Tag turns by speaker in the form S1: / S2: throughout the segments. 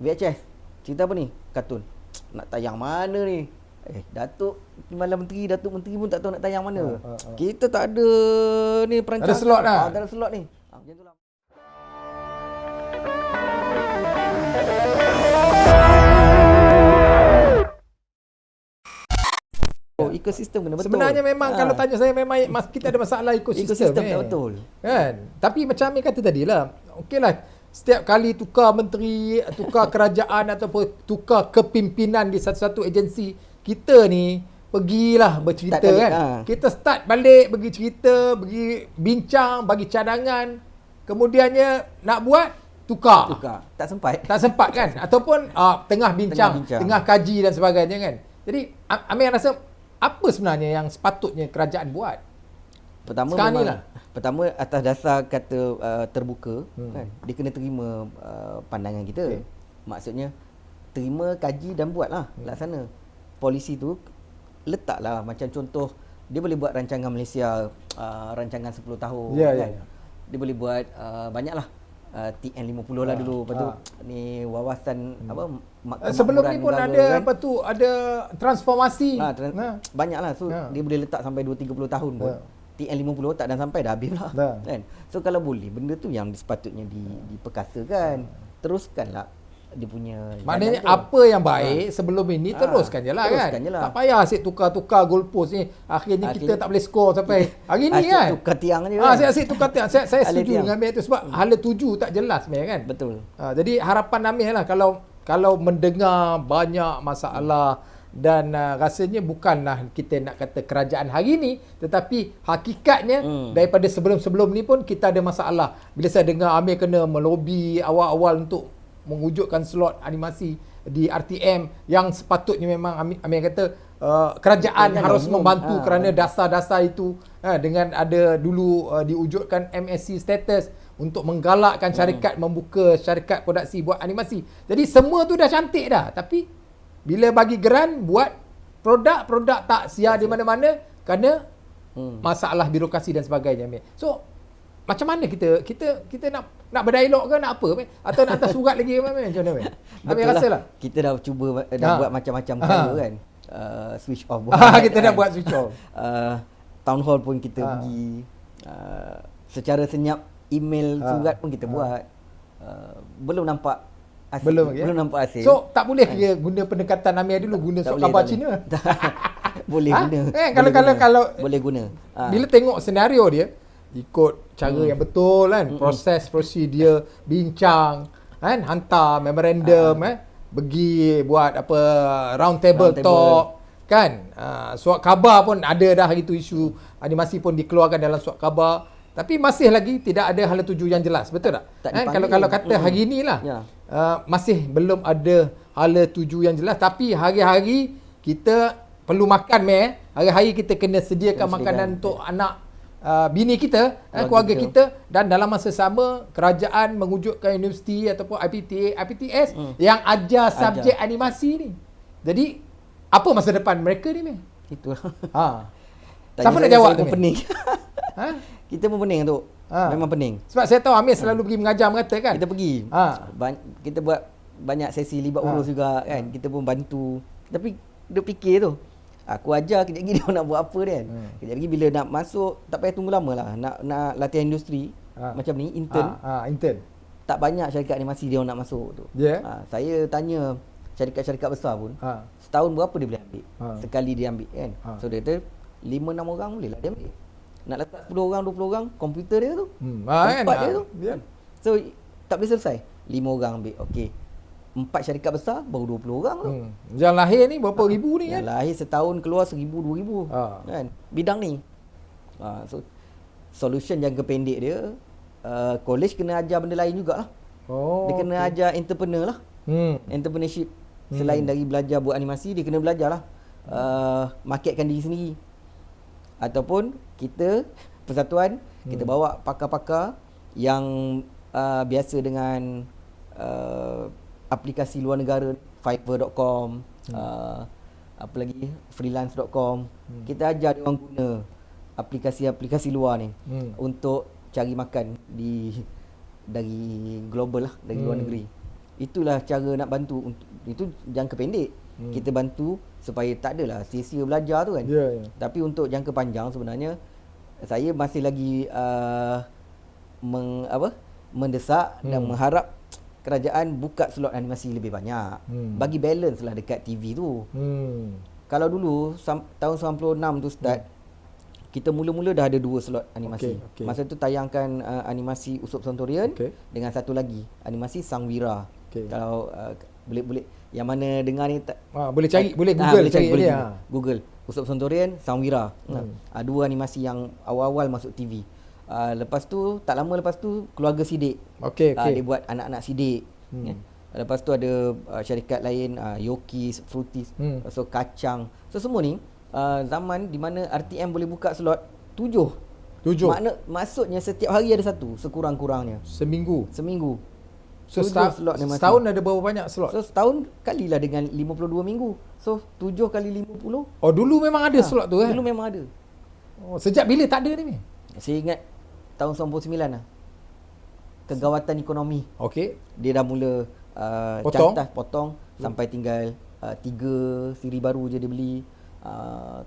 S1: VHS. Cerita apa ni? Kartun. Nak tayang mana ni? Datuk Menteri pun tak tahu nak tayang mana. Kita tak ada ni perancangan.
S2: Ada slot lah.
S1: Tak ada slot ni. Macam tu lah. Ekosistem kena betul.
S2: Sebenarnya memang kalau tanya saya memang kita ada masalah ekosistem
S1: tak betul.
S2: Kan? Tapi macam Amir kata tadilah, okeylah setiap kali tukar menteri, tukar kerajaan ataupun tukar kepimpinan di satu-satu agensi, kita ni pergilah bercerita kan. Kita start balik bagi cerita, bagi bincang, bagi cadangan. Kemudiannya nak buat tukar.
S1: Tak sempat
S2: kan? Ataupun tengah bincang, tengah kaji dan sebagainya kan. Jadi Amir rasa apa sebenarnya yang sepatutnya kerajaan buat?
S1: Pertama atas dasar kata terbuka kan, dia kena terima pandangan kita. Maksudnya terima, kaji dan buatlah, laksana. Polisi tu letaklah, macam contoh dia boleh buat rancangan Malaysia, rancangan 10 tahun kan. Dia boleh buat banyaklah. TN50 lah dulu. Lepas tu ni wawasan
S2: sebelum ni pun ada kan? Ada transformasi.
S1: Banyaklah. So dia boleh letak sampai 2-30 tahun pun. TN50 tak dah sampai dah habis lah. Kan? So kalau boleh benda tu yang sepatutnya diperkasakan. Teruskanlah dia punya.
S2: Maknanya apa yang baik sebelum ini teruskan je lah kan. Tak payah asyik tukar-tukar goalpost ni. Akhirnya kita tak boleh skor sampai hari ni kan.
S1: Asyik tukar tiang je.
S2: Asyik tukar tiang. Saya setuju dengan Amir tu sebab hala tuju tak jelas sebenarnya kan.
S1: Betul.
S2: Jadi harapan Amir lah kalau mendengar banyak masalah dan rasanya bukanlah kita nak kata kerajaan hari ni, tetapi hakikatnya daripada sebelum-sebelum ni pun kita ada masalah. Bila saya dengar Amir kena melobi awal-awal untuk mewujudkan slot animasi di RTM yang sepatutnya memang Amir kata kerajaan harus membantu kerana dasar-dasar itu dengan ada dulu diwujudkan MSC status untuk menggalakkan syarikat membuka syarikat produksi buat animasi. Jadi semua tu dah cantik dah, tapi bila bagi geran buat produk tak sia di mana-mana kerana masalah birokrasi dan sebagainya. So macam mana kita nak berdialog ke nak apa atau nak hantar surat lagi macam mana? Amir rasalah
S1: kita dah cuba buat macam-macam perkara kan. Switch off
S2: kita dah buat switch off.
S1: Town hall pun kita pergi. Secara senyap email surat pun kita buat. Belum nampak hasil. Belum nampak hasil.
S2: So tak boleh kira guna pendekatan Amir dulu, guna surat khabar Cina.
S1: Boleh guna.
S2: Kalau
S1: boleh guna.
S2: Bila tengok senario dia ikut cara yang betul kan, proses prosedur, bincang kan, hantar memorandum pergi buat apa round table talk kan, surat khabar pun ada dah hari tu, isu animasi pun dikeluarkan dalam surat khabar, tapi masih lagi tidak ada hala tuju yang jelas, betul tak? Kan kalau kata hari inilah masih belum ada hala tuju yang jelas, tapi hari-hari kita perlu makan hari-hari kita kena sediakan makanan untuk anak bini kita, keluarga kita, dan dalam masa sama kerajaan mewujudkan universiti ataupun IPTS yang ajar subjek animasi ni. Jadi apa masa depan mereka ni
S1: itulah.
S2: Siapa nak jawab tu?
S1: Pening. Kita pun pening tu. Memang pening.
S2: Sebab saya tahu Amir selalu pergi mengajar merata kan.
S1: Kita pergi. Kita buat banyak sesi libat urus juga kan. Kita pun bantu. Tapi dia fikir tu, aku ajar kejap lagi dia nak buat apa kan. Kejap lagi bila nak masuk, tak payah tunggu lama lah. Nak latihan industri macam ni, intern. Tak banyak syarikat animasi dia nak masuk tu. Saya tanya syarikat-syarikat besar pun, setahun berapa dia boleh ambil? Sekali dia ambil kan. So dia kata 5-6 orang boleh lah dia ambil. Nak letak 10 orang, 20 orang, komputer dia tu, tempat dia tu. So tak boleh selesai. 5 orang ambil, okey. 4 syarikat besar baru 20 orang tu.
S2: Yang lahir ni berapa ribu ni kan?
S1: Yang lahir setahun keluar 1,000, 2,000 kan. Bidang ni. So solution jangka pendek dia, college kena ajar benda lain jugalah. Dia kena ajar entrepreneur lah. Entrepreneurship. Selain dari belajar buat animasi, dia kena belajar lah marketkan diri sendiri. Ataupun kita persatuan, kita bawa pakar-pakar yang biasa dengan aplikasi luar negara, Fiverr.com, apa lagi, freelance.com. Kita ajar dia orang guna aplikasi-aplikasi luar ni untuk cari makan dari global lah, dari luar negeri. Itulah cara nak bantu. Itu jangka pendek. Kita bantu supaya tak adalah sia-sia belajar tu kan. Tapi untuk jangka panjang sebenarnya saya masih lagi mendesak dan mengharap kerajaan buka slot animasi lebih banyak. Bagi balance lah dekat TV tu. Kalau dulu tahun 96 tu start, kita mula-mula dah ada 2 slot animasi. Masa tu tayangkan animasi Usop Sontorian dengan satu lagi animasi Sang Wira. Kalau boleh yang mana dengar ni
S2: boleh cari, boleh Google cari dia.
S1: Google Usop Sontorian, Sang Wira. 2 animasi yang awal-awal masuk TV. Lepas tu tak lama lepas tu Keluarga Sidik. Dia buat anak-anak Sidik. Lepas tu ada syarikat lain, Yokis, Fruities, so Kacang. So semua ni zaman di mana RTM boleh buka slot 7. Maksudnya setiap hari ada satu sekurang-kurangnya.
S2: Seminggu. So
S1: setahun
S2: ada berapa banyak slot?
S1: So setahun kalilah dengan 52 minggu. So 7 kali 50.
S2: Oh dulu memang ada slot tu
S1: Dulu memang ada.
S2: Oh, sejak bila tak ada ni?
S1: Saya ingat tahun 99 lah. Kegawatan Ekonomi. Dia dah mula potong sampai tinggal 3 siri baru je dia beli.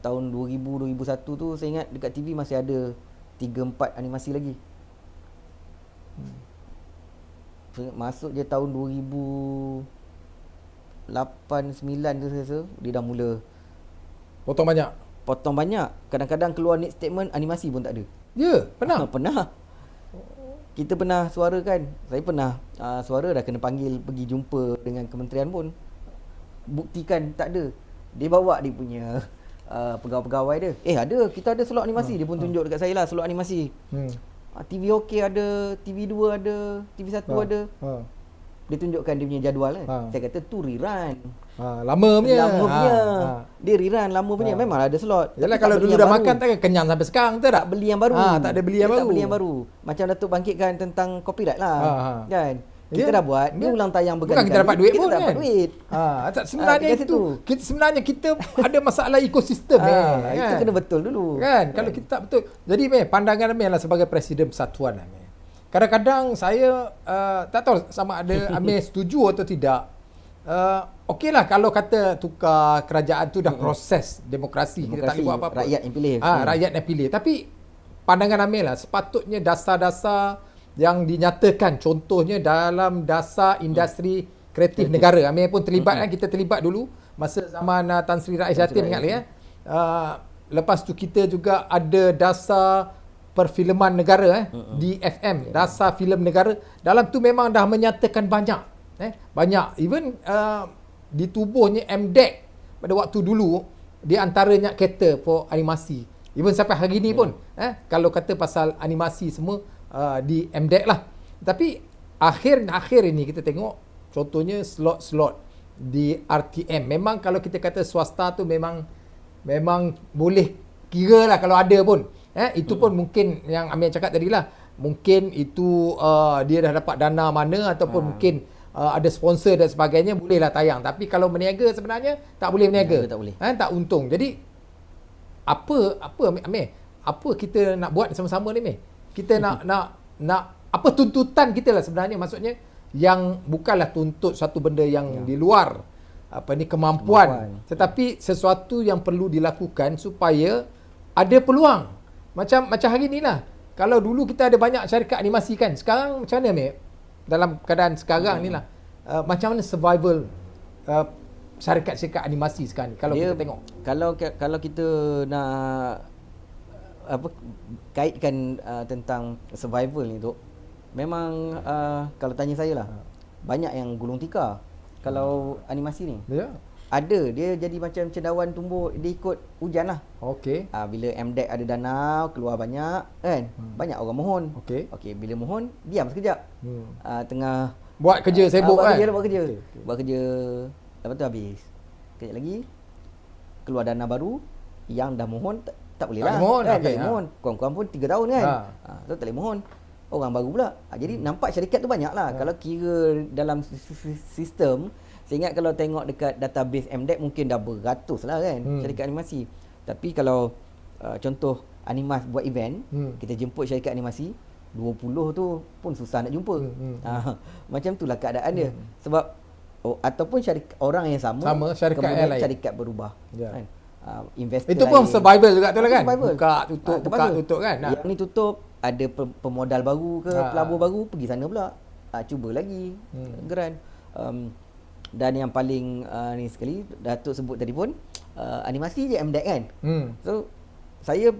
S1: Tahun 2000-2001 tu saya ingat dekat TV masih ada 3-4 animasi lagi. Masuk je tahun 2008-9 tu saya rasa dia dah mula potong banyak. Kadang-kadang keluar next statement animasi pun tak ada.
S2: Pernah?
S1: Pernah. Kita pernah suara kan. Saya pernah suara dah kena panggil pergi jumpa dengan kementerian pun. Buktikan tak ada. Dia bawa dia punya pegawai-pegawai dia. Ada, kita ada slot animasi. Dia pun tunjuk dekat saya lah slot animasi. TV OK ada, TV 2 ada, TV 1 ada. Dia tunjukkan dia punya jadual kan. Saya kata tu rerun.
S2: Lama punya.
S1: Dia rerun lama punya. Memang ada slot.
S2: Yalah kalau dulu dah makan takkan kenyang sampai sekarang tak
S1: beli yang baru.
S2: Tak ada beli yang baru.
S1: Tak beli yang baru. Macam Datuk bangkitkan tentang copyright lah. Kan? Kita dah buat, dia ulang tayang berkali-kali.
S2: Bukan kita dapat duit pun
S1: kan?
S2: Duit. Sebenarnya sebenarnya kita ada masalah ekosistem kan?
S1: Itu kena betul dulu.
S2: Kan? Kalau kita tak betul. Jadi pandangan Amir lah sebagai Presiden Persatuan Amir. Kadang-kadang saya tak tahu sama ada Amir setuju atau tidak. Okeylah kalau kata tukar kerajaan tu dah proses demokrasi. Kita tak boleh buat apa-apa.
S1: Rakyat yang pilih.
S2: Rakyat yang pilih. Tapi pandangan Amir lah, sepatutnya dasar-dasar yang dinyatakan, contohnya dalam dasar industri kreatif negara. Amir pun terlibat kan, kita terlibat dulu masa zaman Tan Sri Rais Yatin, ingat ya. Lepas tu kita juga ada dasar perfilman negara di FM, dasar filem negara. Dalam tu memang dah menyatakan banyak even di tubuhnya MDEC pada waktu dulu di antaranya cater for animasi. Even sampai hari ni pun kalau kata pasal animasi semua di MDEC lah. Tapi akhir ini kita tengok contohnya slot-slot di RTM. Memang kalau kita kata swasta tu memang boleh kira lah kalau ada pun. Itu pun mungkin yang Amir cakap tadi lah. Mungkin itu dia dah dapat dana mana ataupun mungkin ada sponsor dan sebagainya, bolehlah tayang. Tapi kalau berniaga sebenarnya tak boleh berniaga.
S1: Tak boleh.
S2: Tak untung. Jadi apa Amir? Apa kita nak buat sama-sama ni Amir? Kita nak apa tuntutan kita lah sebenarnya, maksudnya yang bukanlah tuntut satu benda yang di luar kemampuan, tetapi sesuatu yang perlu dilakukan supaya ada peluang. Macam hari ni lah. Kalau dulu kita ada banyak syarikat animasi kan. Sekarang macam mana Amir? Dalam keadaan sekarang ni lah. Macam mana survival syarikat-syarikat animasi sekarang ni kalau kita tengok?
S1: Kalau kita nak kaitkan tentang survival ni tu, memang kalau tanya saya lah, banyak yang gulung tikar kalau animasi ni. Ada, dia jadi macam cendawan tumbuh, dia ikut hujan lah. Bila MDEC ada dana keluar banyak kan, banyak orang mohon. Bila mohon, diam sekejap. Tengah
S2: buat kerja sibuk kan.
S1: Buat kerja lepas tu habis. Kejap lagi keluar dana baru, yang dah mohon tak boleh lah. Tak boleh mohon. Kurang-kurang pun 3 tahun kan. So tak boleh mohon. Orang baru pula. Jadi nampak syarikat tu banyak lah. Kalau kira dalam sistem, saya ingat kalau tengok dekat database MDEC mungkin dah beratus lah kan syarikat animasi. Tapi kalau contoh Animas buat event, kita jemput syarikat animasi, 20 tu pun susah nak jumpa. Macam itulah keadaan dia. Sebab ataupun orang yang sama
S2: syarikat
S1: kemudian
S2: yang lain.
S1: syarikat berubah. Kan? Investor
S2: itu pun
S1: lain.
S2: survival juga tu lah kan.
S1: Survival.
S2: Buka tutup kan.
S1: Yang ni tutup, ada pemodal baru ke pelabur baru, pergi sana pula. Cuba lagi geran. Dan yang paling ni sekali Datuk sebut tadi pun, animasi je MDEC kan. So saya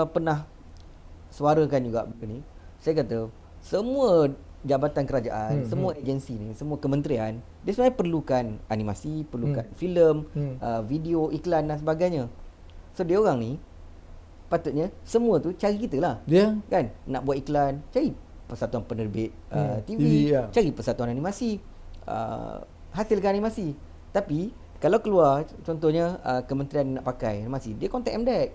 S1: pernah suarakan juga ni. Saya kata semua jabatan kerajaan, semua agensi ni, semua kementerian, dia sebenarnya perlukan animasi, perlukan filem, video, iklan dan sebagainya. So dia orang ni patutnya semua tu cari kita lah. Kan? Nak buat iklan, cari Persatuan Penerbit TV, cari Persatuan Animasi, hasilkan animasi. Tapi kalau keluar contohnya kementerian nak pakai animasi, dia kontak MDEC.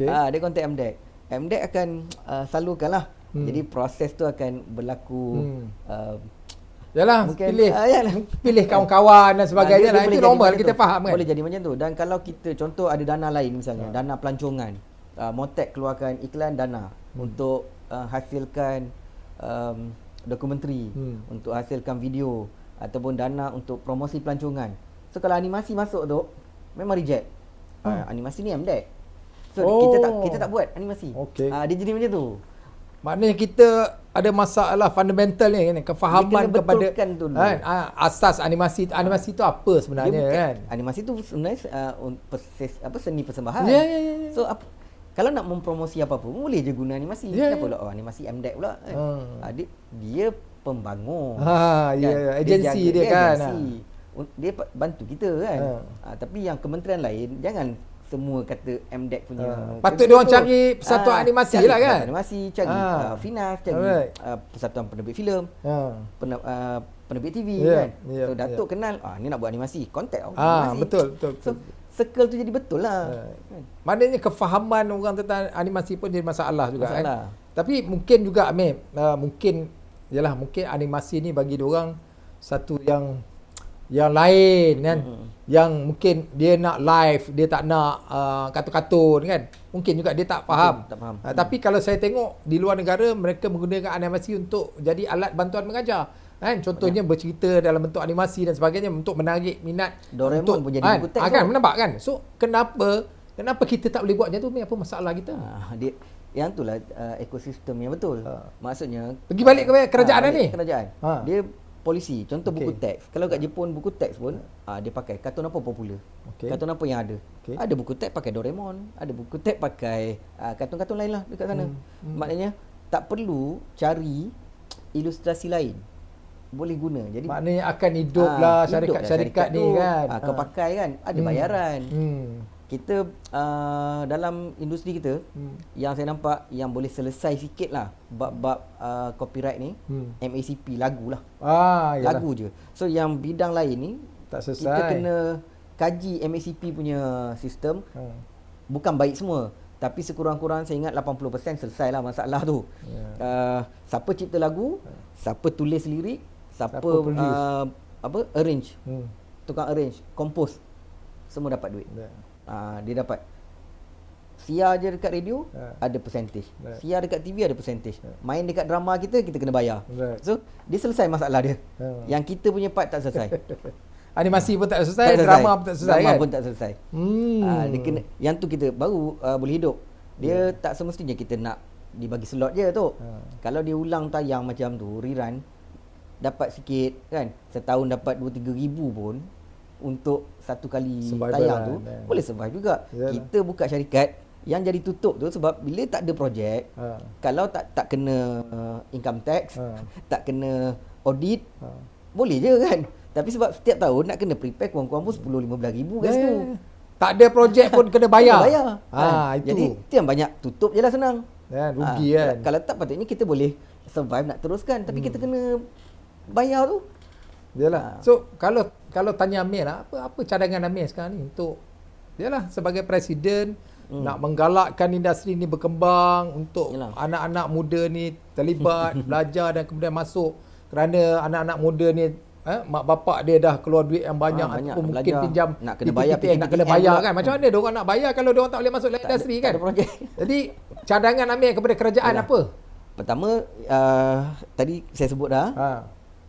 S1: Dia kontak MDEC. MDEC akan salurkan lah. Jadi proses tu akan berlaku.
S2: Yalah,
S1: mungkin,
S2: pilih kawan-kawan dan sebagainya lah. Itu normal, kita faham kan.
S1: Boleh jadi macam tu. Dan kalau kita contoh ada dana lain misalnya, dana pelancongan, Motek keluarkan iklan dana untuk hasilkan dokumentari, untuk hasilkan video, ataupun dana untuk promosi pelancongan. So kalau animasi masuk tu memang reject. Animasi ni MDEC. So kita tak buat animasi. Dia jadi macam tu.
S2: Maknanya kita ada masalah fundamental ni kan, kefahaman kepada asas animasi. Animasi tu apa sebenarnya kan?
S1: Animasi tu sebenarnya seni persembahan. So kalau nak mempromosi apa-apa boleh je guna animasi. Kenapa pula animasi MDEC pula kan? Dia pembangun.
S2: Agensi dia kan.
S1: Dia bantu kita kan. Tapi yang kementerian lain jangan semua kata MDEC punya.
S2: Patut dia orang cari persatuan animasi lah kan.
S1: Animasi, cari Finas, cari Persatuan Penerbit Filem, Penerbit TV kan. So Datuk kenal, ni nak buat animasi, kontak animasi.
S2: Betul.
S1: So circle tu jadi betul lah.
S2: Maknanya kefahaman orang tentang animasi pun jadi masalah juga kan. Tapi mungkin juga mungkin animasi ni bagi diorang satu yang lain kan. Yang mungkin dia nak live, dia tak nak kartun-kartun kan. Mungkin juga dia tak faham. Tapi kalau saya tengok di luar negara, mereka menggunakan animasi untuk jadi alat bantuan mengajar kan. Contohnya bercerita dalam bentuk animasi dan sebagainya untuk menarik minat.
S1: Doraemon pun jadi buku teks
S2: kan, nampak kan. So kenapa kita tak boleh buat macam tu? Apa masalah kita?
S1: Yang itulah ekosistem yang betul. Maksudnya
S2: pergi balik ke kerajaan ni.
S1: Dia polisi. Contoh buku teks. Kalau kat Jepun buku teks pun dia pakai kartun apa popular. Kartun apa yang ada. Ada buku teks pakai Doraemon, ada buku teks pakai kartun-kartun lain lah dekat sana. Maknanya tak perlu cari ilustrasi lain. Boleh guna. Jadi
S2: maknanya akan hidup lah syarikat-syarikat ni kan.
S1: Kau pakai kan, ada bayaran. Kita dalam industri kita yang saya nampak yang boleh selesai sikit lah bab-bab copyright ni, MACP lagu lah. Lagu je. So yang bidang lain ni
S2: tak selesai.
S1: Kita kena kaji MACP punya sistem. Bukan baik semua, tapi sekurang-kurang saya ingat 80% selesai lah masalah tu. Siapa cipta lagu, siapa tulis lirik, siapa arrange, tukang arrange, compose, semua dapat duit. Dia dapat siar je dekat radio, ada percentage. Siar dekat TV ada percentage. Main dekat drama kita kena bayar. So dia selesai masalah dia. Yang kita punya part tak selesai.
S2: Animasi pun tak selesai, drama pun tak selesai.
S1: Drama pun tak selesai. Dia kena, yang tu kita baru boleh hidup. Dia tak semestinya kita nak dibagi slot je tu. Kalau dia ulang tayang macam tu, rerun, dapat sikit kan. Setahun dapat 2-3 ribu pun untuk satu kali tayang tu boleh survive juga. Kita buka syarikat yang jadi tutup tu sebab bila tak ada projek, kalau tak kena income tax, tak kena audit, boleh je kan. Tapi sebab setiap tahun nak kena prepare kurang-kurang pun 10-15 ribu guys tu.
S2: Tak ada projek pun kena bayar.
S1: Itu. Jadi itu yang banyak tutup je lah, senang.
S2: Rugi kan.
S1: Kalau tak patutnya kita boleh survive nak teruskan, tapi kita kena bayar tu.
S2: Yalah. So kalau tanya Amir lah, apa cadangan Amir sekarang ni untuk sebagai presiden nak menggalakkan industri ni berkembang, untuk anak-anak muda ni terlibat belajar dan kemudian masuk, kerana anak-anak muda ni mak bapak dia dah keluar duit yang banyak ataupun mungkin pinjam
S1: nak kena bayar
S2: nak kena bayar kan. Macam mana dia orang nak bayar kalau dia orang tak boleh masuk industri kan. Jadi cadangan Amir kepada kerajaan apa?
S1: Pertama, tadi saya sebut dah,
S2: Ha.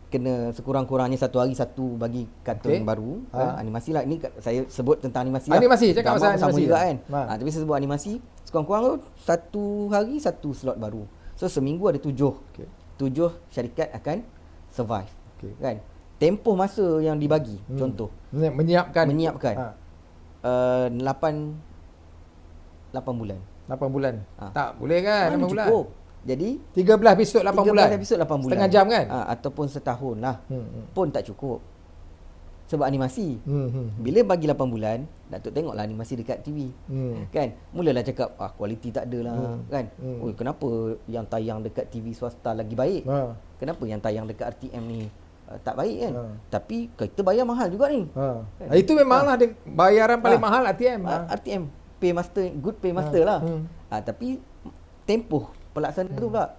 S1: kena sekurang-kurangnya satu hari satu bagi kartun
S2: Okey.
S1: baru.
S2: Ha.
S1: Animasi lah. Ini saya sebut tentang animasi lah.
S2: Animasi, cakap
S1: Drama
S2: pasal
S1: pun sama
S2: animasi
S1: juga
S2: je.
S1: kan.
S2: Ha.
S1: Tapi saya sebut animasi, sekurang-kurang tu satu hari satu slot baru. So seminggu ada 7.
S2: Okey.
S1: 7 syarikat akan survive.
S2: Okey.
S1: Kan? Tempoh masa yang dibagi, contoh.
S2: Menyiapkan.
S1: Menyiapkan.
S2: Ha.
S1: 8 bulan.
S2: 8 bulan.
S1: Ha.
S2: Tak boleh kan 8 bulan.
S1: Cukup. Jadi
S2: 13 episod 8 bulan.
S1: 13 episod 8 bulan.
S2: Setengah jam kan?
S1: Ataupun setahun lah.
S2: Hmm.
S1: Pun tak cukup. Sebab animasi.
S2: Hmm.
S1: Bila bagi 8 bulan, Datuk tengoklah animasi dekat TV. Kan? Mulalah cakap, kualiti tak ada lah. Kan? Oi, kenapa yang tayang dekat TV swasta lagi baik?
S2: Ha.
S1: Kenapa yang tayang dekat RTM ni tak baik kan?
S2: Ha.
S1: Tapi kita bayar mahal juga ni.
S2: Ha. Itu memanglah dia bayaran paling mahal ATM.
S1: RTM paymaster, good paymaster lah. Tapi tempoh pelaksanaan tu pula.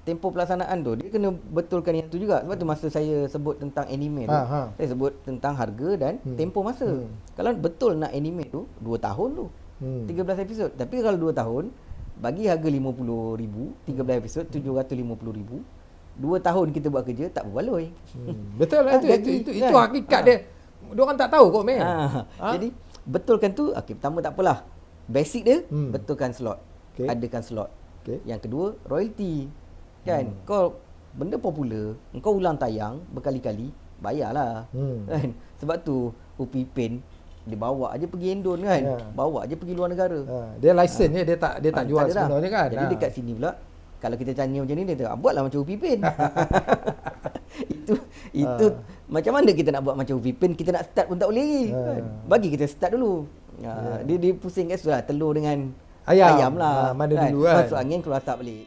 S1: Tempoh pelaksanaan tu dia kena betulkan yang tu juga. Sebab tu masa saya sebut tentang anime tu, saya sebut tentang harga dan tempoh masa. Kalau betul nak anime tu 2 tahun tu. 13 episod. Tapi kalau 2 tahun bagi harga RM50,000, 13 episod RM750,000. 2 tahun kita buat kerja tak berbaloi.
S2: Betul lah itu hakikat dia. Diorang tak tahu kok meh.
S1: Jadi betulkan tu, pertama tak apalah. Basic dia betulkan slot.
S2: Okey.
S1: Adakan slot.
S2: Okey.
S1: Yang kedua, royalty. Kan? Kau benda popular, engkau ulang tayang berkali-kali, bayarlah. Kan? Sebab tu Upi Pen dia bawa aja pergi Indon kan. Bawa aja pergi luar negara.
S2: Dia license dia tak jual
S1: Tak ada dah.
S2: sebenarnya kan.
S1: Jadi dekat sini pula kalau kita tanya macam ni dia kata, buatlah macam Upi Pen. itu macam mana kita nak buat macam Upi Pen, kita nak start pun tak boleh kan? Bagi kita start dulu. Dia pusing kat sudah telur dengan ayam lah.
S2: Mana dulu kan.
S1: Masuk angin keluar asap balik.